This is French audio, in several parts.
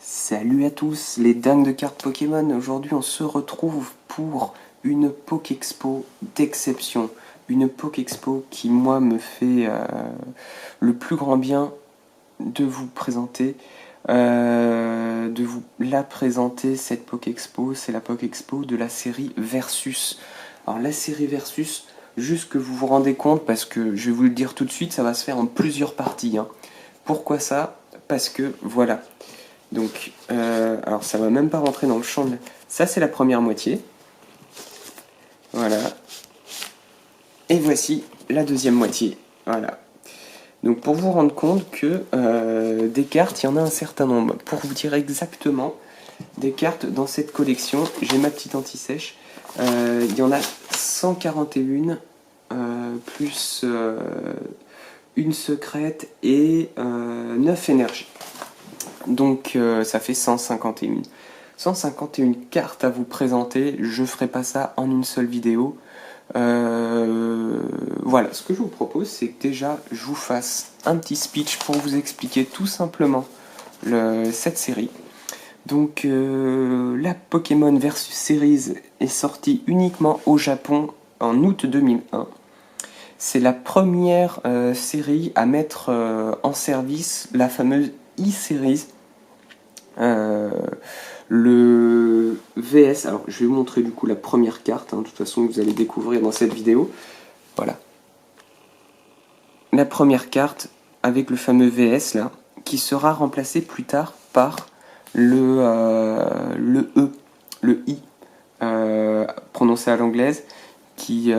Salut à tous les dingues de cartes Pokémon. Aujourd'hui on se retrouve pour une Pokéexpo d'exception. Une Pokéexpo qui moi me fait le plus grand bien de vous présenter. De vous la présenter cette Pokéexpo. C'est la Pokéexpo de la série Versus. Alors la série Versus, juste que vous vous rendez compte, parce que je vais vous le dire tout de suite, ça va se faire en plusieurs parties. Pourquoi ça? Parce que voilà. Donc, alors ça va même pas rentrer dans le champ. Ça, c'est la première moitié. Voilà. Et voici la deuxième moitié. Voilà. Donc, pour vous rendre compte que des cartes, il y en a un certain nombre. Pour vous dire exactement des cartes dans cette collection, j'ai ma petite anti-sèche. Il y en a 141, plus une secrète et 9 énergies. Donc ça fait 151. 151 cartes à vous présenter, je ferai pas ça en une seule vidéo. Voilà, ce que je vous propose, c'est que déjà je vous fasse un petit speech pour vous expliquer tout simplement cette série. Donc la Pokémon Versus Series est sortie uniquement au Japon en août 2001. C'est la première série à mettre en service la fameuse e-Series. Le VS, alors je vais vous montrer du coup la première carte, de toute façon vous allez découvrir dans cette vidéo. Voilà. La première carte avec le fameux VS là, qui sera remplacé plus tard par le E, le I, prononcé à l'anglaise, qui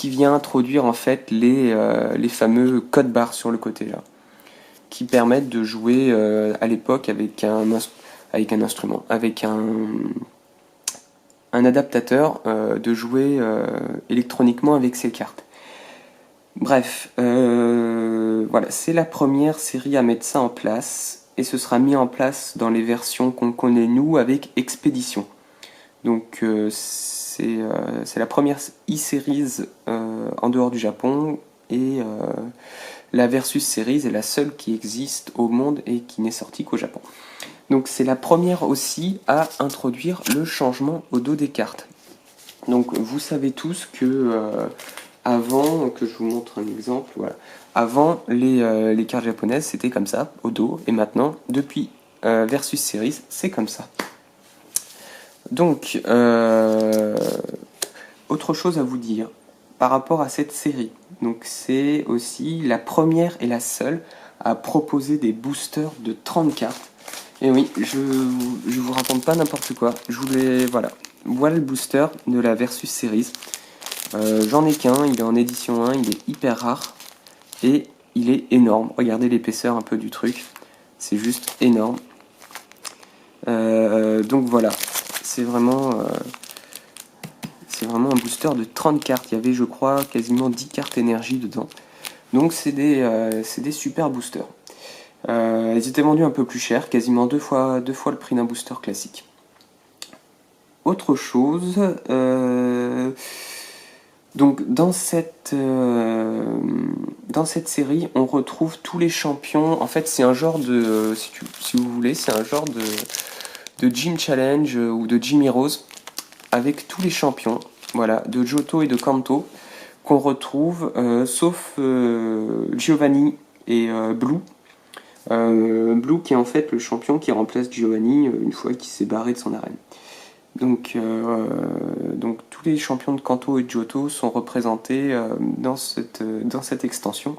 vient introduire en fait les fameux codes barres sur le côté là, qui permettent de jouer à l'époque avec un instrument, avec un adaptateur, de jouer électroniquement avec ces cartes. Bref, voilà, c'est la première série à mettre ça en place, et ce sera mis en place dans les versions qu'on connaît nous avec Expédition. Donc c'est la première e-series en dehors du Japon, et la Versus Series est la seule qui existe au monde et qui n'est sortie qu'au Japon. Donc c'est la première aussi à introduire le changement au dos des cartes. Donc vous savez tous que avant, que je vous montre un exemple, voilà. Avant les cartes japonaises c'était comme ça, au dos, et maintenant, depuis Versus Series, c'est comme ça. Donc, autre chose à vous dire par rapport à cette série. Donc c'est aussi la première et la seule à proposer des boosters de 30 cartes. Et oui, je vous raconte pas n'importe quoi. Voilà le booster de la Versus Series. J'en ai qu'un, il est en édition 1, il est hyper rare. Et il est énorme. Regardez l'épaisseur un peu du truc. C'est juste énorme. Donc voilà, c'est vraiment un booster de 30 cartes. Il y avait, je crois, quasiment 10 cartes énergie dedans. Donc c'est des super boosters. Elles étaient vendues un peu plus cher, quasiment deux fois le prix d'un booster classique. Autre chose, donc dans cette série, on retrouve tous les champions. En fait, c'est un genre de, si vous voulez, c'est un genre de Gym Challenge ou de Gym Heroes avec tous les champions, voilà, de Johto et de Kanto, qu'on retrouve, sauf Giovanni et Blue. Blue qui est en fait le champion qui remplace Giovanni une fois qu'il s'est barré de son arène. Donc tous les champions de Kanto et de Johto sont représentés dans cette extension.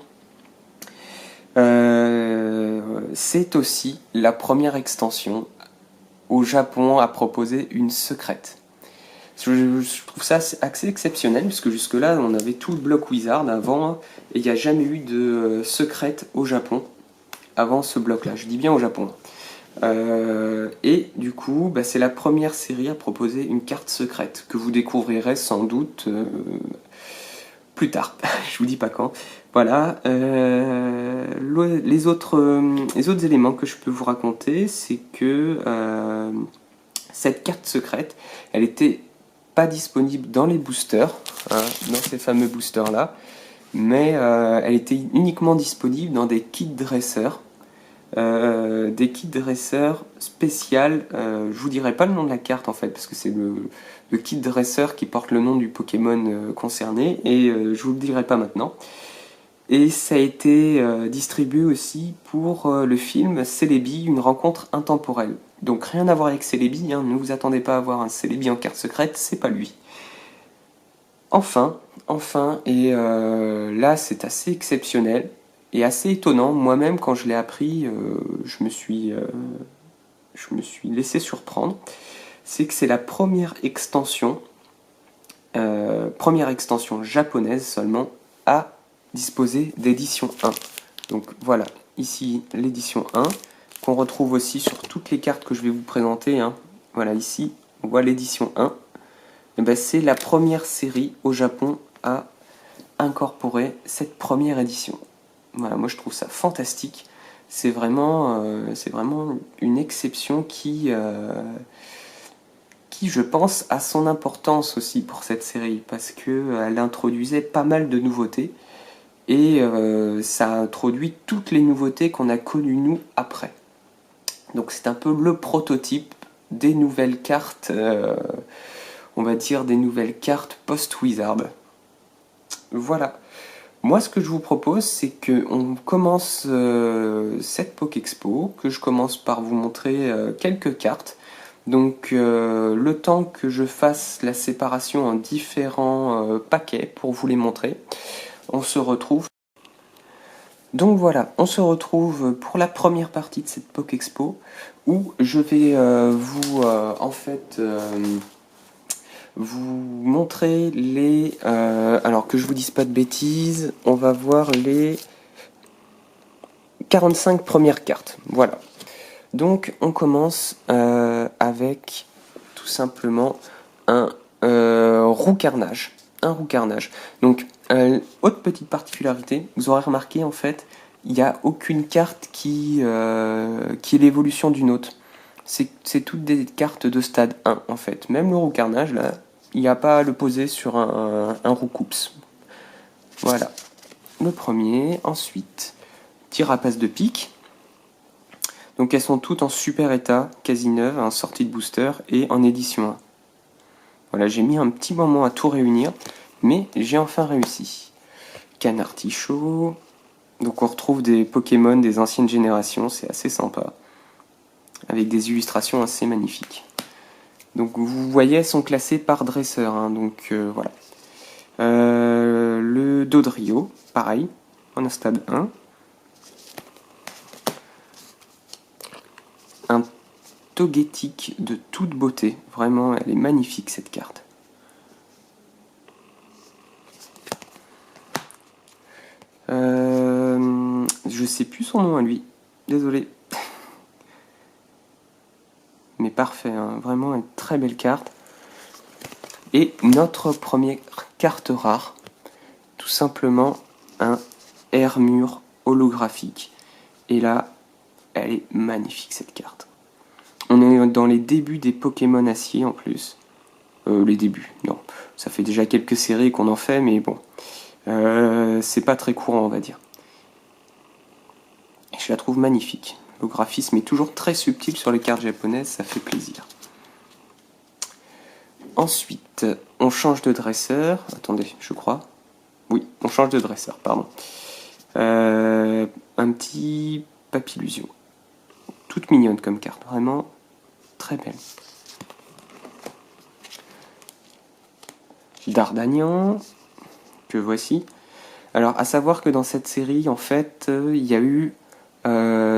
C'est aussi la première extension au Japon à proposer une secrète. Je trouve ça assez exceptionnel, puisque jusque-là, on avait tout le bloc Wizard avant, et il n'y a jamais eu de secrète au Japon avant ce bloc-là. Je dis bien au Japon. Et du coup, c'est la première série à proposer une carte secrète, que vous découvrirez sans doute plus tard. Je vous dis pas quand. Voilà. Les autres éléments que je peux vous raconter, c'est que cette carte secrète, elle était pas disponible dans les boosters, dans ces fameux boosters là, mais elle était uniquement disponible dans des kits dresseurs des kits dresseurs spéciales. Je vous dirai pas le nom de la carte en fait, parce que c'est le kit dresseur qui porte le nom du Pokémon concerné, et je vous le dirai pas maintenant. Et ça a été distribué aussi pour le film Celebi, une rencontre intemporelle. Donc rien à voir avec Celebi, hein, ne vous attendez pas à voir un Celebi en carte secrète, c'est pas lui. Enfin, et là c'est assez exceptionnel et assez étonnant. Moi-même, quand je l'ai appris, je me suis laissé surprendre. C'est que c'est la première extension japonaise seulement à disposer d'édition 1. Donc voilà, ici l'édition 1, qu'on retrouve aussi sur toutes les cartes que je vais vous présenter. Hein. Voilà, ici, on voit l'édition 1. Et ben, c'est la première série au Japon à incorporer cette première édition. Voilà, moi je trouve ça fantastique. C'est vraiment une exception qui, je pense, a son importance aussi pour cette série, parce qu'elle introduisait pas mal de nouveautés, et ça a introduit toutes les nouveautés qu'on a connues nous après. Donc c'est un peu le prototype des nouvelles cartes, on va dire des nouvelles cartes post-Wizard. Voilà. Moi, ce que je vous propose, c'est qu'on commence cette Pokexpo, que je commence par vous montrer quelques cartes. Donc, le temps que je fasse la séparation en différents paquets pour vous les montrer, on se retrouve. Donc voilà, on se retrouve pour la première partie de cette Pokexpo, où je vais vous montrer les... alors que je vous dise pas de bêtises, on va voir les 45 premières cartes. Voilà. Donc on commence avec tout simplement un Roucarnage. Un Roucarnage. Donc, autre petite particularité, vous aurez remarqué en fait, il n'y a aucune carte qui est l'évolution d'une autre. C'est toutes des cartes de stade 1 en fait. Même le Roucarnage là, il n'y a pas à le poser sur un Roucoups. Voilà. Le premier. Ensuite, petit rapace de pique. Donc elles sont toutes en super état, quasi neuves, en sortie de booster et en édition 1. Voilà, j'ai mis un petit moment à tout réunir, mais j'ai enfin réussi. Canartichaud. Donc on retrouve des Pokémon des anciennes générations, c'est assez sympa. Avec des illustrations assez magnifiques. Donc vous voyez, elles sont classées par dresseur, hein, donc voilà. Le Dodrio, pareil, en un stade 1. Un Togetic de toute beauté, vraiment, elle est magnifique cette carte. Je sais plus son nom à lui, désolé. Mais parfait, hein, vraiment une très belle carte. Et notre première carte rare, tout simplement un Hermure holographique. Et là, elle est magnifique cette carte. On est dans les débuts des Pokémon acier en plus. Les débuts, non. Ça fait déjà quelques séries qu'on en fait, mais bon. C'est pas très courant, on va dire. Et je la trouve magnifique. Le graphisme est toujours très subtil sur les cartes japonaises, ça fait plaisir. Ensuite, on change de dresseur. Attendez, je crois. Oui, on change de dresseur, pardon. Un petit Papillusion. Toute mignonne comme carte, vraiment très belle. Dardanian, que voici. Alors, à savoir que dans cette série, en fait, il y a eu,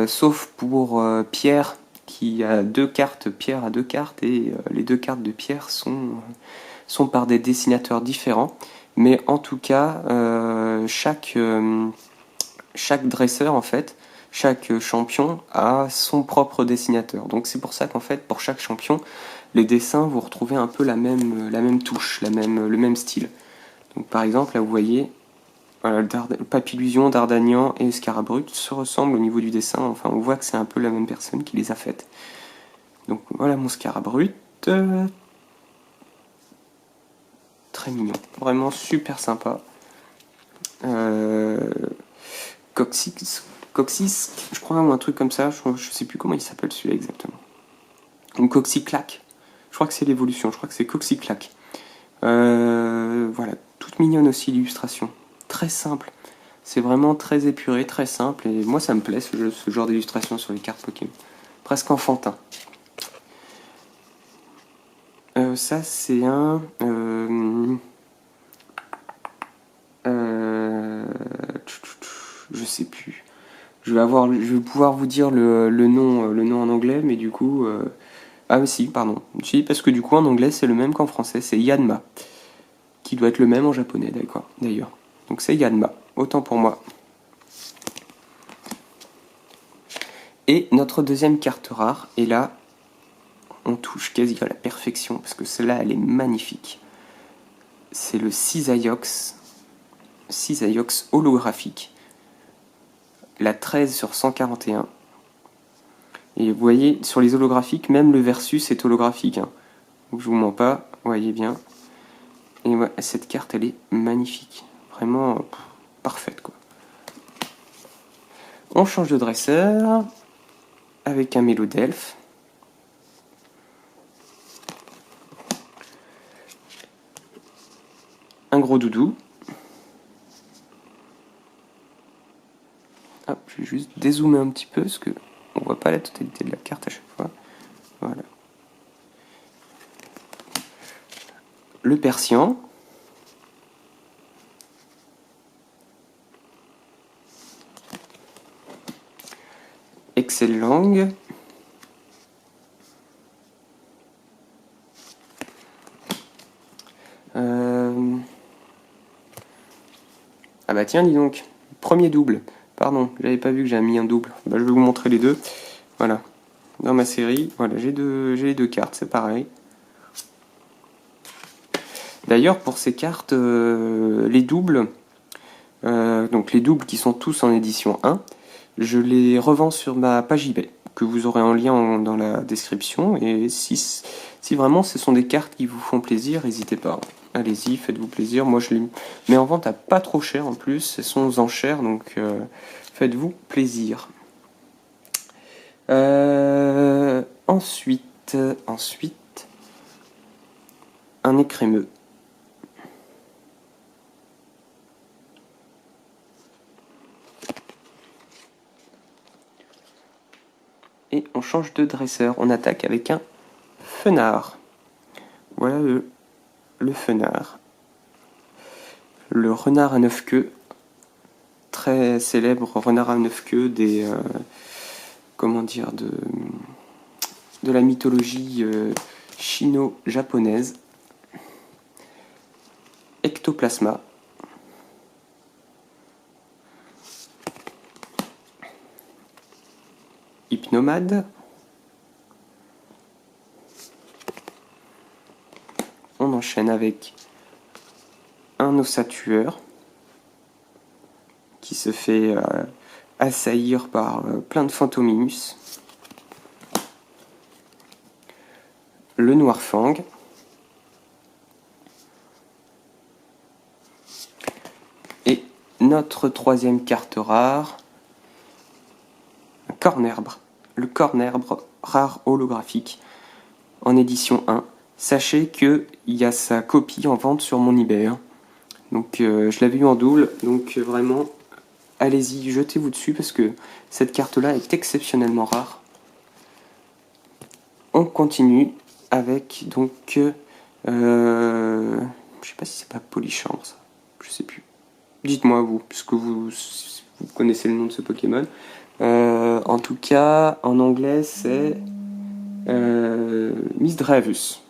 sauf pour Pierre, qui a 2 cartes, Pierre a 2 cartes, et les 2 cartes de Pierre sont par des dessinateurs différents. Mais en tout cas, chaque dresseur, en fait, chaque champion a son propre dessinateur. Donc c'est pour ça qu'en fait, pour chaque champion, les dessins, vous retrouvez un peu la même touche, le même style. Donc par exemple, là vous voyez, Papillusion, Dardanian et Scarabrut se ressemblent au niveau du dessin. Enfin, on voit que c'est un peu la même personne qui les a faites. Donc voilà mon Scarabrut. Très mignon, vraiment super sympa. Coccyx, je crois, ou un truc comme ça. Je sais plus comment il s'appelle celui-là exactement. Ou Coccyclac. Je crois que c'est l'évolution. Je crois que c'est Coccyclac. Voilà, toute mignonne aussi l'illustration. Très simple. C'est vraiment très épuré, très simple. Et moi, ça me plaît ce genre d'illustration sur les cartes Pokémon. Presque enfantin. Ça, c'est un... je sais plus. Je vais pouvoir vous dire le nom en anglais, mais du coup... Ah mais si, pardon. Si, parce que du coup, en anglais, c'est le même qu'en français. C'est Yanma. Qui doit être le même en japonais, d'accord, d'ailleurs. Donc c'est Yanma. Autant pour moi. Et notre deuxième carte rare, et là, on touche quasi à la perfection, parce que celle-là, elle est magnifique. C'est le Cisaiox holographique. La 13 sur 141. Et vous voyez, sur les holographiques, même le versus est holographique. Hein. Donc je vous mens pas, vous voyez bien. Et ouais, cette carte, elle est magnifique. Vraiment parfaite, quoi. On change de dresseur avec un Mélodelphe. Un gros doudou. Hop, je vais juste dézoomer un petit peu parce que on voit pas la totalité de la carte à chaque fois. Voilà. Le Persian. Excellang. Ah bah tiens, dis donc. Premier double. Pardon, j'avais pas vu que j'avais mis un double. Bah, je vais vous montrer les deux. Voilà. Dans ma série, voilà, j'ai les deux cartes, c'est pareil. D'ailleurs, pour ces cartes, les doubles, donc les doubles qui sont tous en édition 1, je les revends sur ma page eBay, que vous aurez en lien dans la description. Et si vraiment ce sont des cartes qui vous font plaisir, n'hésitez pas. Allez-y, faites-vous plaisir. Moi, je les mets en vente à pas trop cher en plus. Elles sont aux enchères, donc faites-vous plaisir. Ensuite, un écrémeux. Et on change de dresseur. On attaque avec un Fenard. Voilà le Fenard. Le renard à 9 queues. Très célèbre renard à 9 queues des... comment dire, de la mythologie chino-japonaise. Ectoplasma. Hypnomade. On enchaîne avec un ossatueur qui se fait assaillir par plein de Fantomimus. Le Noirfang. Et notre troisième carte rare, un cornerbre. Le cornerbre rare holographique en édition 1. Sachez qu'il y a sa copie en vente sur mon eBay. Hein. Donc je l'avais eu en double, donc vraiment, allez-y, jetez-vous dessus parce que cette carte-là est exceptionnellement rare. On continue avec donc, je sais pas si c'est pas Polychambre ça, je sais plus. Dites-moi vous, puisque vous connaissez le nom de ce Pokémon. En tout cas, en anglais c'est Misdreavus.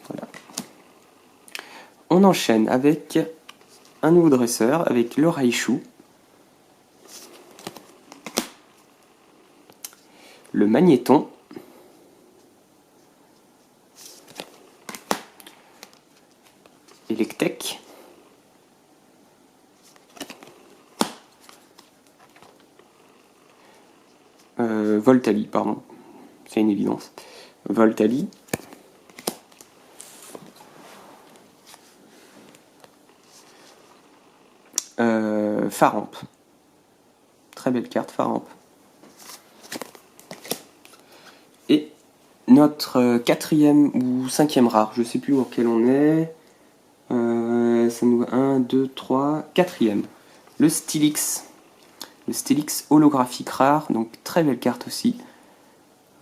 Voilà. On enchaîne avec un nouveau dresseur, avec le Raichu, le Magnéton, Electek, Voltali, pardon, c'est une évidence, Voltali, Faramp, très belle carte, Faramp. Et notre quatrième ou cinquième rare, je sais plus auquel on est. Ça nous va 1, 2, 3, quatrième. Le Steelix. Le Steelix holographique rare, donc très belle carte aussi.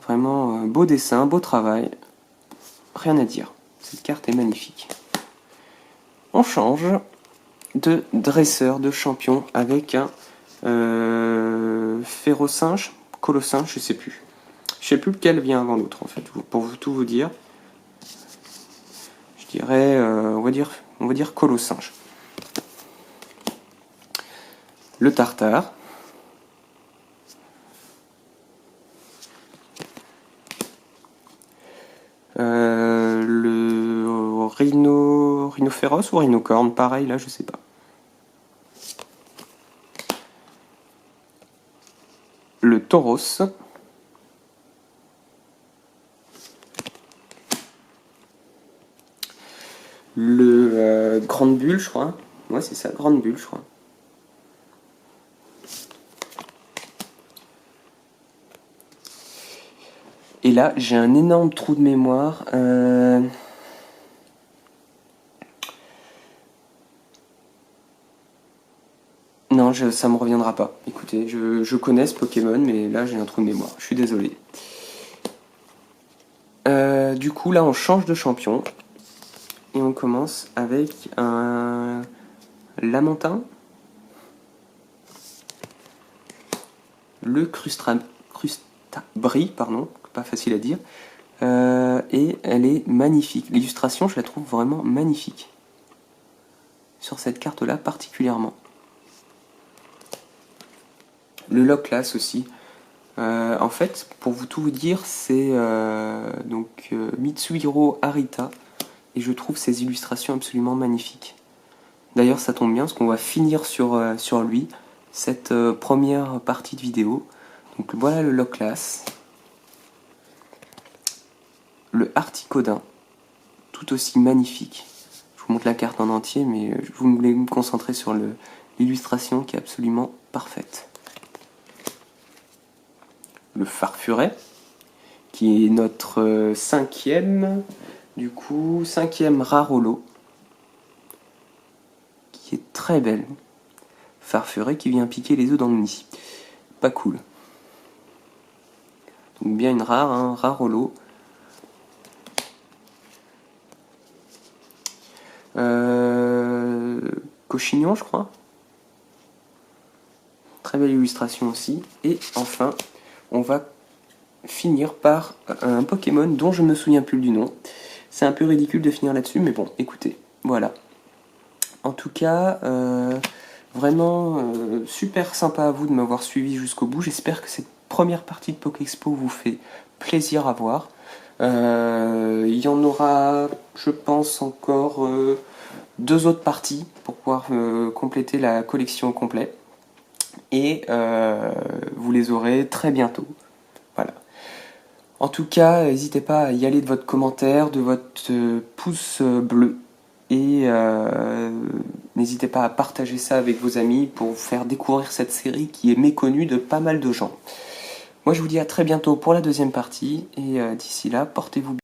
Vraiment beau dessin, beau travail. Rien à dire. Cette carte est magnifique. On change de dresseur, de champion avec un Férocinge, Colossinge, je sais plus. Je sais plus lequel vient avant l'autre en fait, pour tout vous dire. Je dirais, on va dire Colossinge. Le Tartare. Le Rhinophéros ou Rhinocorne, pareil là, je sais pas. Le Tauros. Le Grande Bulle, je crois. Ouais, c'est ça, Grande Bulle, je crois. Et là, j'ai un énorme trou de mémoire. Non, ça me reviendra pas. Écoutez, je connais ce Pokémon, mais là, j'ai un trou de mémoire. Je suis désolé. Du coup, là, on change de champion. Et on commence avec un Lamentin. Le Crustabri, pardon, pas facile à dire. Et elle est magnifique. L'illustration, je la trouve vraiment magnifique. Sur cette carte-là, particulièrement. Le Loclas aussi. En fait, pour tout vous dire, c'est Mitsuhiro Arita. Et je trouve ses illustrations absolument magnifiques. D'ailleurs, ça tombe bien, parce qu'on va finir sur lui, cette première partie de vidéo. Donc voilà le Loclas. Le Articodin, tout aussi magnifique. Je vous montre la carte en entier, mais je voulais me concentrer sur l'illustration qui est absolument parfaite. Le Farfuret, qui est notre cinquième rare holo, qui est très belle. Farfuret qui vient piquer les œufs dans le nid. Pas cool. Donc bien une rare, hein, rare holo. Cochignon, je crois. Très belle illustration aussi. Et enfin, on va finir par un Pokémon dont je ne me souviens plus du nom. C'est un peu ridicule de finir là-dessus, mais bon, écoutez, voilà. En tout cas, vraiment super sympa à vous de m'avoir suivi jusqu'au bout. J'espère que cette première partie de Pokéexpo vous fait plaisir à voir. Il y en aura, je pense, encore 2 autres parties pour pouvoir compléter la collection au complet. Et vous les aurez très bientôt. Voilà. En tout cas, n'hésitez pas à y aller de votre commentaire, de votre pouce bleu. Et n'hésitez pas à partager ça avec vos amis pour vous faire découvrir cette série qui est méconnue de pas mal de gens. Moi, je vous dis à très bientôt pour la deuxième partie. Et d'ici là, portez-vous bien.